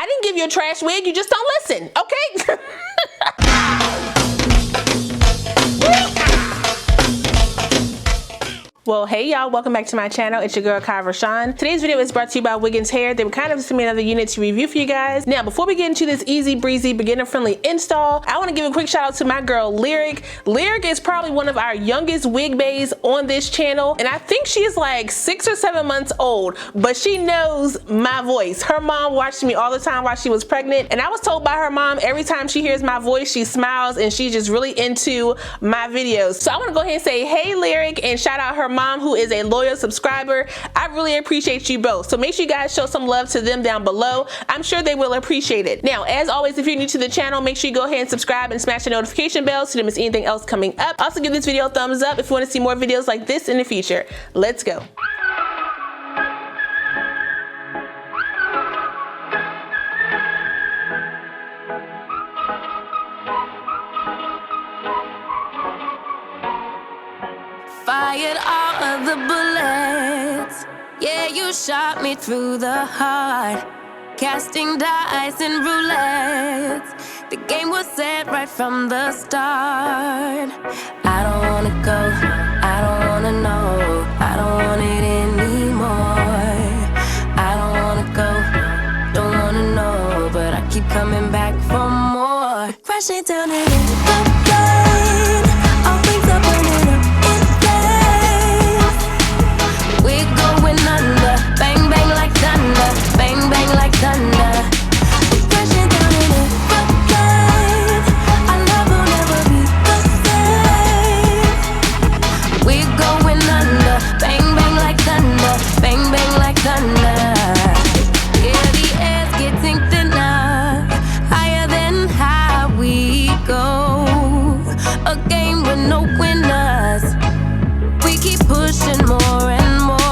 I didn't give you a trash wig, you just don't listen, okay? Well, hey y'all, welcome back to my channel. It's your girl Kie RaShon. Today's video is brought to you by Wiggins hair. They were kind of sending me another unit to review for you guys. Now, before we get into this easy breezy, beginner friendly install, I want to give a quick shout out to my girl Lyric. Lyric is probably one of our youngest wig bays on this channel, and I think she's like 6 or 7 months old, but she knows my voice. Her mom watched me all the time while she was pregnant, and I was told by her mom every time she hears my voice, she smiles and she's just really into my videos. So I want to go ahead and say, hey Lyric, and shout out her mom, who is a loyal subscriber. I really appreciate you both. So make sure you guys show some love to them down below. I'm sure they will appreciate it. Now, as always, if you're new to the channel, make sure you go ahead and subscribe and smash the notification bell so you don't miss anything else coming up. Also, give this video a thumbs up if you want to see more videos like this in the future. Let's go. Fired all of the bullets. Yeah, you shot me through the heart. Casting dice and roulettes. The game was set right from the start. I don't wanna go, I don't wanna know, I don't want it anymore. I don't wanna go, don't wanna know, but I keep coming back for more. Crashing down in the rain, all things are burning up. Bang bang like thunder, bang bang like thunder. Crashing down in it, but our love will never be the same. We're going under, bang bang like thunder, bang bang like thunder. Yeah, the air's getting thinner, higher than high we go. A game with no winners. We keep pushing more and more.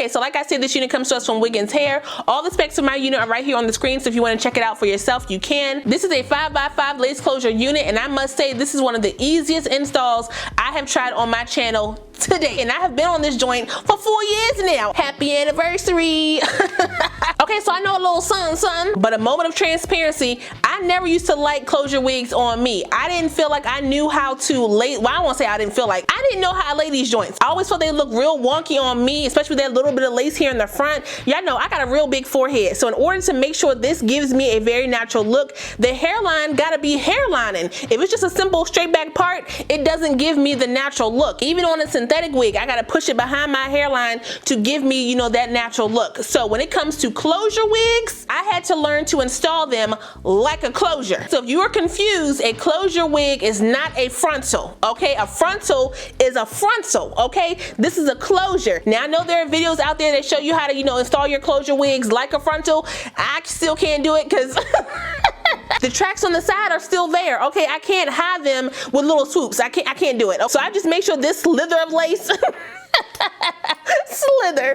So like I said, this unit comes to us from Wiggins hair. All the specs of my unit are right here on the screen, so if you want to check it out for yourself, you can. This is a 5x5 lace closure unit, and I must say this is one of the easiest installs I have tried on my channel today, and I have been on this joint for 4 years now. Happy anniversary. Okay, so I know a little something, but a moment of transparency. I never used to like closure wigs on me. I didn't feel like I knew how to lay, well, I won't say I didn't feel like, I didn't know how to lay these joints. I always felt they look real wonky on me, especially with that little bit of lace here in the front. Y'all know I got a real big forehead, so in order to make sure this gives me a very natural look, the hairline gotta be hairlining. If it's just a simple straight back part, it doesn't give me the natural look. Even on a synthetic wig, I gotta push it behind my hairline to give me, you know, that natural look. So when it comes to closure wigs, I had to learn to install them like a closure. So if you are confused, a closure wig is not a frontal, okay? A frontal is a frontal, okay? This is a closure. Now I know there are videos out there that show you how to, you know, install your closure wigs like a frontal. I still can't do it because The tracks on the side are still there, okay? I can't hide them with little swoops. I can't do it. So I just make sure this slither of lace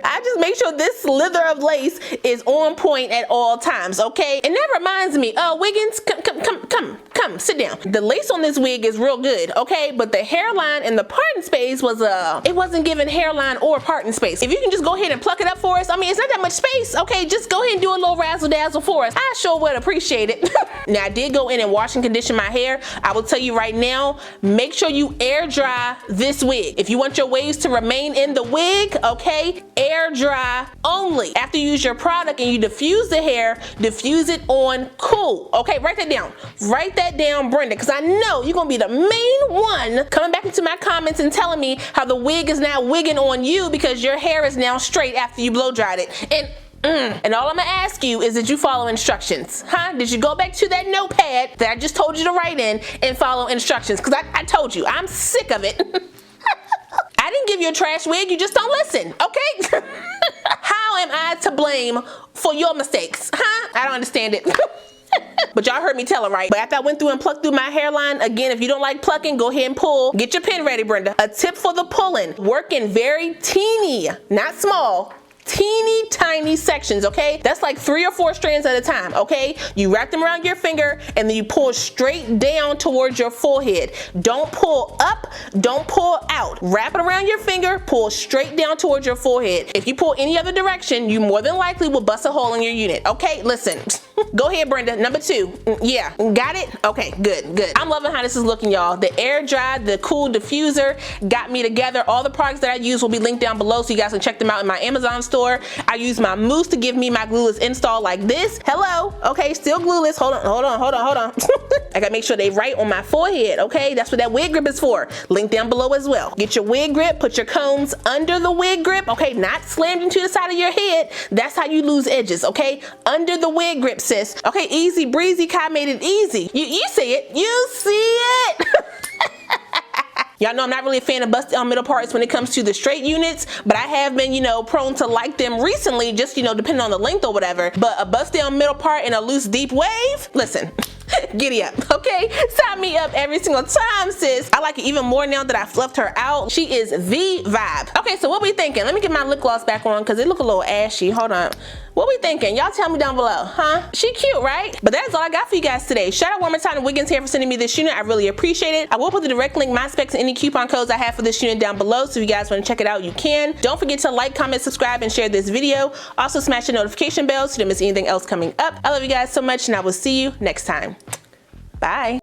I just make sure this slither of lace is on point at all times, okay? And that reminds me, Wiggins, come, sit down. The lace on this wig is real good, okay? But the hairline and the parting space was, it wasn't giving hairline or parting space. If you can just go ahead and pluck it up for us, I mean, it's not that much space, okay? Just go ahead and do a little razzle dazzle for us. I sure would appreciate it. Now, I did go in and wash and condition my hair. I will tell you right now, make sure you air dry this wig. If you want your waves to remain in the wig, okay, air dry only. After you use your product and you diffuse the hair, diffuse it on cool. Okay, write that down. Write that down, Brenda, because I know you're gonna be the main one coming back into my comments and telling me how the wig is now wigging on you because your hair is now straight after you blow dried it. And all I'm gonna ask you is, did you follow instructions? Huh? Did you go back to that notepad that I just told you to write in and follow instructions? Because I told you, I'm sick of it. I didn't give you a trash wig, you just don't listen, okay? How am I to blame for your mistakes? Huh? I don't understand it. But y'all heard me tell her, right? But after I went through and plucked through my hairline, again, if you don't like plucking, go ahead and pull. Get your pen ready, Brenda. A tip for the pulling. Work in very teeny, not small, teeny tiny sections, okay? That's like 3 or 4 strands at a time, okay? You wrap them around your finger and then you pull straight down towards your forehead. Don't pull up, don't pull out. Wrap it around your finger, pull straight down towards your forehead. If you pull any other direction, you more than likely will bust a hole in your unit, okay? Listen, go ahead, Brenda, number 2. Yeah, got it? Okay, good. I'm loving how this is looking, y'all. The air dry, the cool diffuser got me together. All the products that I use will be linked down below so you guys can check them out in my Amazon store. I use my mousse to give me my glueless install like this. Hello, okay, still glueless. Hold on. I gotta make sure they right on my forehead, okay? That's what that wig grip is for. Link down below as well. Get your wig grip, put your combs under the wig grip, okay? Not slammed into the side of your head. That's how you lose edges, okay? Under the wig grip, sis. Okay, easy breezy, Kie made it easy. You see it, you see it. Y'all know I'm not really a fan of bust down middle parts when it comes to the straight units, but I have been, you know, prone to like them recently, just, you know, depending on the length or whatever. But a bust down middle part and a loose deep wave, listen, giddy up, okay? Sign me up every single time, sis. I like it even more now that I fluffed her out. She is the vibe. Okay, so what we thinking? Let me get my lip gloss back on because it look a little ashy. Hold on. What we thinking? Y'all tell me down below, huh? She cute, right? But that's all I got for you guys today. Shout out one more time to Wiggins here for sending me this unit. I really appreciate it. I will put the direct link, my specs, and any coupon codes I have for this unit down below, so if you guys want to check it out, you can. Don't forget to like, comment, subscribe, and share this video. Also smash the notification bell so you don't miss anything else coming up. I love you guys so much, and I will see you next time. Bye.